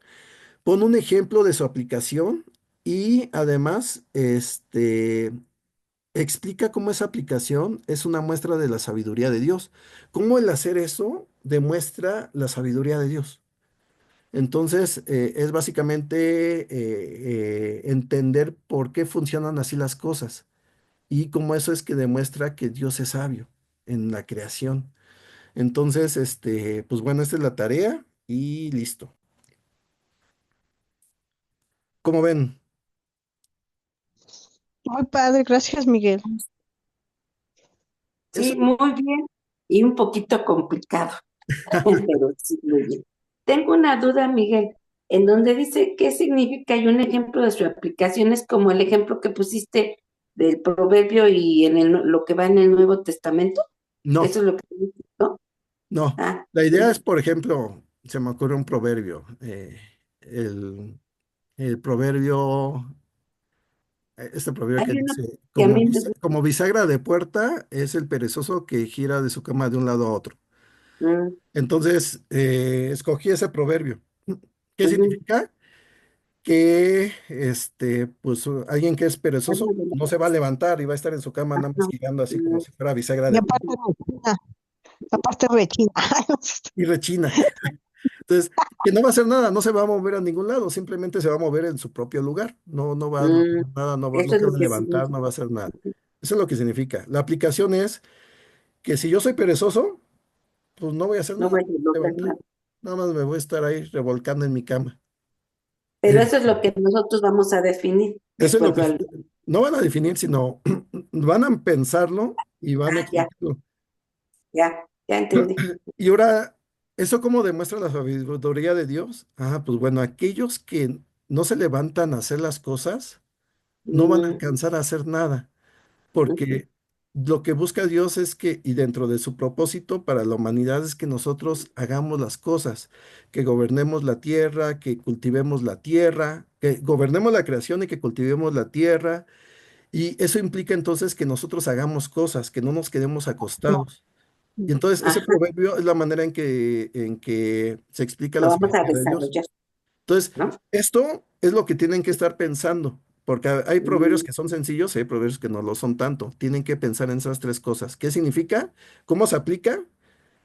pon un ejemplo de su aplicación y además, explica cómo esa aplicación es una muestra de la sabiduría de Dios. Cómo el hacer eso demuestra la sabiduría de Dios. Entonces, es básicamente entender por qué funcionan así las cosas y cómo eso es que demuestra que Dios es sabio en la creación. Entonces, pues bueno, esta es la tarea y listo. ¿Cómo ven? Muy padre, gracias, Miguel. Eso. Sí, muy bien y un poquito complicado, pero sí, muy bien. Tengo una duda, Miguel, en donde dice qué significa y un ejemplo de su aplicación es como el ejemplo que pusiste del proverbio y lo que va en el Nuevo Testamento. No, Eso es lo que dice, ¿no? no. Ah, La idea es, por ejemplo, se me ocurre un proverbio. el proverbio, este proverbio Hay que uno dice, que a mí me gusta. como bisagra de puerta es el perezoso que gira de su cama de un lado a otro. Mm, Entonces, escogí ese proverbio. ¿Qué ujú. significa? Que pues alguien que es Habla perezoso de no se va a levantar y va a estar en su cama nada más ajá, girando así como mm, si fuera bisagra Y de puerta aparte rechina. y rechina. Entonces, que no va a hacer nada, no se va a mover a ningún lado, simplemente se va a mover en su propio lugar. No, no va a mm, mover nada, no eso es se lo va a que levantar, no va a significa. hacer nada. Eso es lo que significa. La aplicación es que si yo soy perezoso, pues no voy a hacer No nada, voy a lograr levantar. nada. Nada más me voy a estar ahí revolcando en mi cama. Pero eso es lo que nosotros vamos a definir de Eso es lo acuerdo que al... no van a definir, sino van a pensarlo y van a Ah, ya, explicarlo. ya entendí. Y ahora, ¿eso cómo demuestra la sabiduría de Dios? Ah, pues bueno, aquellos que no se levantan a hacer las cosas no van a Mm, alcanzar a hacer nada, ujú. porque lo que busca Dios es que, y dentro de su propósito para la humanidad es que nosotros hagamos las cosas, que gobernemos la tierra, que cultivemos la tierra, que gobernemos la creación y que cultivemos la tierra. Y eso implica entonces que nosotros hagamos cosas, que no nos quedemos acostados. Y entonces ese Ajá, proverbio es la manera en que se explica lo la vamos a sabiduría de Dios. desarrollar, Entonces, ¿no? esto es lo que tienen que estar pensando, porque hay proverbios Mm, que son sencillos y hay proverbios que no lo son tanto. Tienen que pensar en esas tres cosas. ¿Qué significa? ¿Cómo se aplica?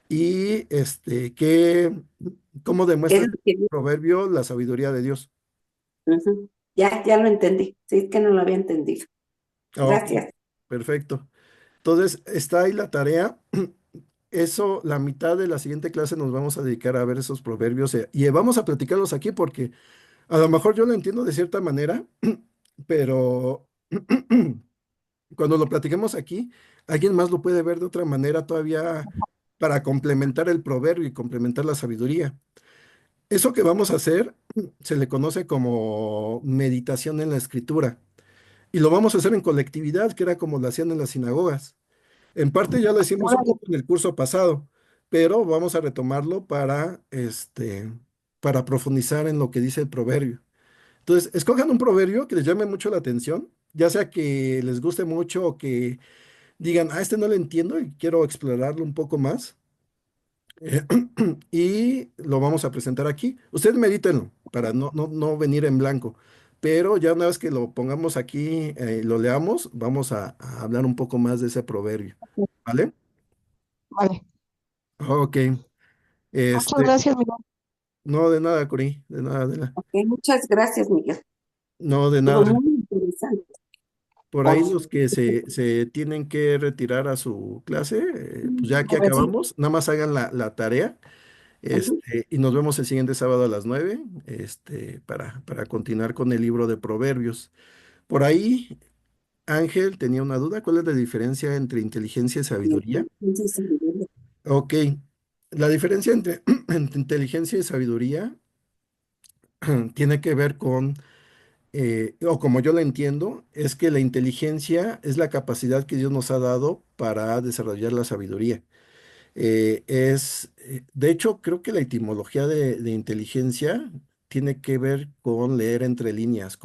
Y cómo ¿qué es demuestra lo el que... proverbio la sabiduría de Dios. Ujú. Ya lo entendí. Sí, es que no lo había entendido. Ok, Gracias. perfecto. Entonces, está ahí la tarea. Eso, la mitad de la siguiente clase nos vamos a dedicar a ver esos proverbios y vamos a platicarlos aquí porque a lo mejor yo lo entiendo de cierta manera, pero cuando lo platiquemos aquí, alguien más lo puede ver de otra manera todavía para complementar el proverbio y complementar la sabiduría. Eso que vamos a hacer se le conoce como meditación en la escritura y lo vamos a hacer en colectividad, que era como lo hacían en las sinagogas. En parte ya lo hicimos un Órale, poco en el curso pasado, pero vamos a retomarlo para profundizar en lo que dice el proverbio. Entonces, escojan un proverbio que les llame mucho la atención, ya sea que les guste mucho o que digan, este no lo entiendo y quiero explorarlo un poco más. eh, y lo vamos a presentar aquí. Ustedes medítenlo para no venir en blanco. Pero ya una vez que lo pongamos aquí, lo leamos, vamos a hablar un poco más de ese proverbio. ¿Vale? vale. Ok. Muchas Este, gracias, Miguel. no, de nada, Cori, de nada, Ok, muchas gracias, Miguel. no, de Estuvo nada. muy interesante Por ahí hoy. los que se tienen que retirar a su clase, pues ya aquí A ver, Sí. acabamos, nada más hagan la tarea, Ujú. y nos vemos el siguiente sábado a las 9, para continuar con el libro de Proverbios. Por ahí, Ángel tenía una duda, ¿cuál es la diferencia entre inteligencia y sabiduría? Entonces, Miguel, Ok, la diferencia entre, entre inteligencia y sabiduría tiene que ver con o como yo la entiendo, es que la inteligencia es la capacidad que Dios nos ha dado para desarrollar la sabiduría. De hecho, creo que la etimología de inteligencia tiene que ver con leer entre líneas,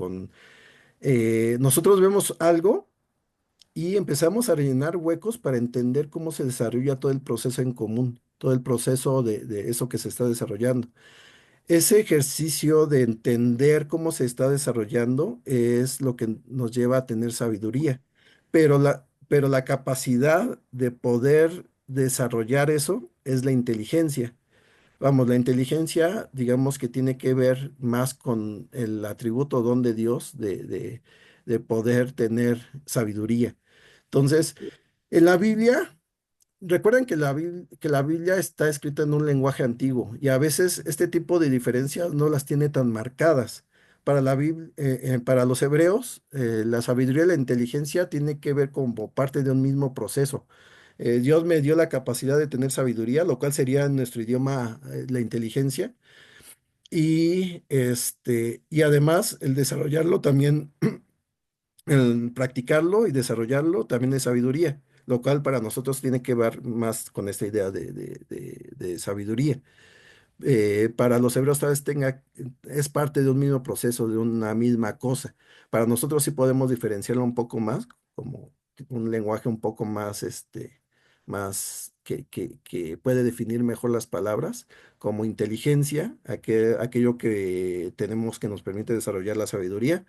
nosotros vemos algo y empezamos a rellenar huecos para entender cómo se desarrolla todo el proceso en común, todo el proceso de eso que se está desarrollando. Ese ejercicio de entender cómo se está desarrollando es lo que nos lleva a tener sabiduría, pero la capacidad de poder desarrollar eso es la inteligencia. Vamos, la inteligencia, digamos que tiene que ver más con el atributo don de Dios de poder tener sabiduría. Entonces, en la Biblia... Recuerden que que la Biblia está escrita en un lenguaje antiguo y a veces este tipo de diferencias no las tiene tan marcadas. Para los hebreos, la sabiduría y la inteligencia tiene que ver como parte de un mismo proceso. Dios me dio la capacidad de tener sabiduría, lo cual sería en nuestro idioma, la inteligencia, y además el desarrollarlo también, el practicarlo y desarrollarlo también es sabiduría, lo cual para nosotros tiene que ver más con esta idea de sabiduría. para los hebreos tal vez es parte de un mismo proceso, de una misma cosa. Para nosotros sí podemos diferenciarlo un poco más, como un lenguaje un poco más, más que puede definir mejor las palabras, como inteligencia, aquello que tenemos que nos permite desarrollar la sabiduría,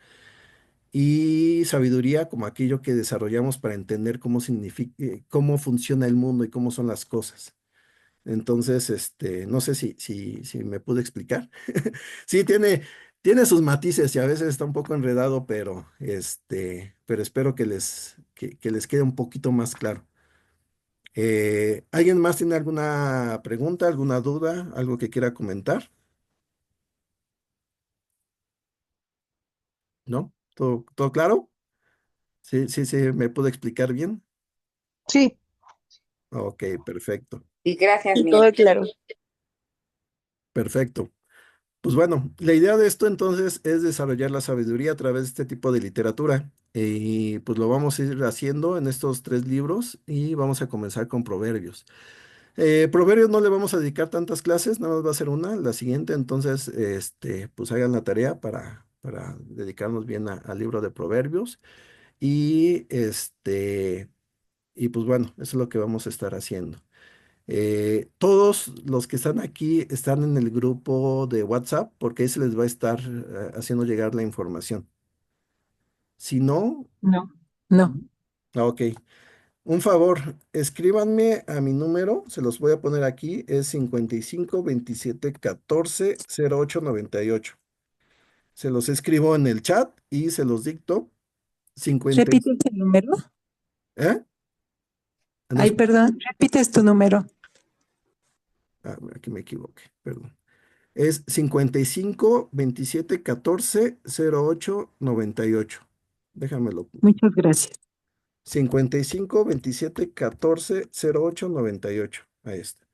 y sabiduría como aquello que desarrollamos para entender cómo significa, cómo funciona el mundo y cómo son las cosas. Entonces, no sé si me pude explicar. Sí, tiene sus matices y a veces está un poco enredado, pero espero que les quede un poquito más claro. ¿Alguien más tiene alguna pregunta, alguna duda, algo que quiera comentar? ¿No? ¿Todo claro? Sí, sí, sí, me pude explicar bien. Sí, Ok, perfecto, Y gracias, sí, todo Miguel. claro. perfecto. Pues bueno, la idea de esto entonces es desarrollar la sabiduría a través de este tipo de literatura. Y pues lo vamos a ir haciendo en estos tres libros y vamos a comenzar con Proverbios. Proverbios no le vamos a dedicar tantas clases, nada más va a ser una, la siguiente, entonces pues hagan la tarea para dedicarnos bien al libro de Proverbios. Y y pues bueno, eso es lo que vamos a estar haciendo. Todos los que están aquí están en el grupo de WhatsApp porque ahí se les va a estar haciendo llegar la información. Si no, No, no. ok. Un favor, escríbanme a mi número, se los voy a poner aquí, es 55 27 14 08 98. Se los escribo en el chat y se los dicto. 50, ¿Repites el número? ¿eh? No Ay, es- perdón, repites tu número. aquí me equivoqué, perdón. Es 55 27 14 08 98. Déjamelo. Muchas gracias. 55 27 14 08 98. Ahí está.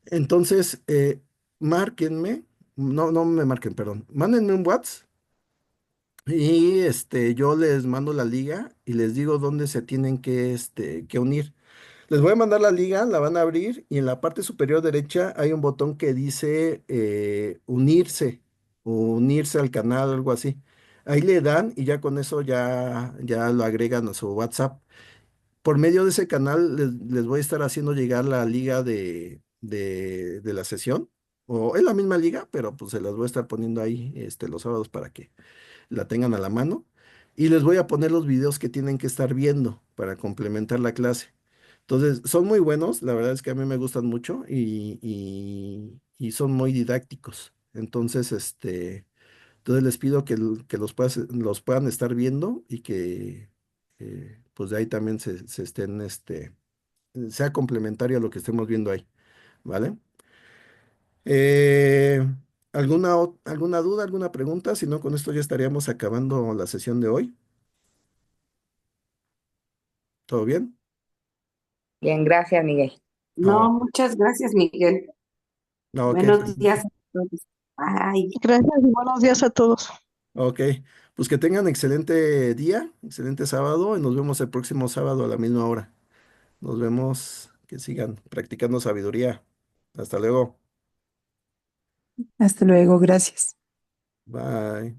Entonces, márquenme. No, no me marquen, perdón. Mándenme un WhatsApp y yo les mando la liga y les digo dónde se tienen que unir. Les voy a mandar la liga, la van a abrir y en la parte superior derecha hay un botón que dice unirse, o unirse al canal, algo así. Ahí le dan y ya con eso ya lo agregan a su WhatsApp. Por medio de ese canal les voy a estar haciendo llegar la liga de la sesión. O es la misma liga, pero pues se las voy a estar poniendo ahí los sábados para que la tengan a la mano. Y les voy a poner los videos que tienen que estar viendo para complementar la clase. Entonces, son muy buenos, la verdad es que a mí me gustan mucho y son muy didácticos. Entonces les pido que los puedan estar viendo y que pues de ahí también se estén, sea complementario a lo que estemos viendo ahí, ¿vale? Eh, ¿alguna duda, alguna pregunta? Si no, con esto ya estaríamos acabando la sesión de hoy. ¿Todo bien? Bien, gracias, Miguel. No, No, muchas gracias, Miguel. no, ok, Buenos perfecto. días a todos. Bye. Gracias y buenos días a todos. Ok, pues que tengan excelente día, excelente sábado y nos vemos el próximo sábado a la misma hora. Nos vemos, que sigan practicando sabiduría. Hasta luego. Hasta luego, gracias. Bye.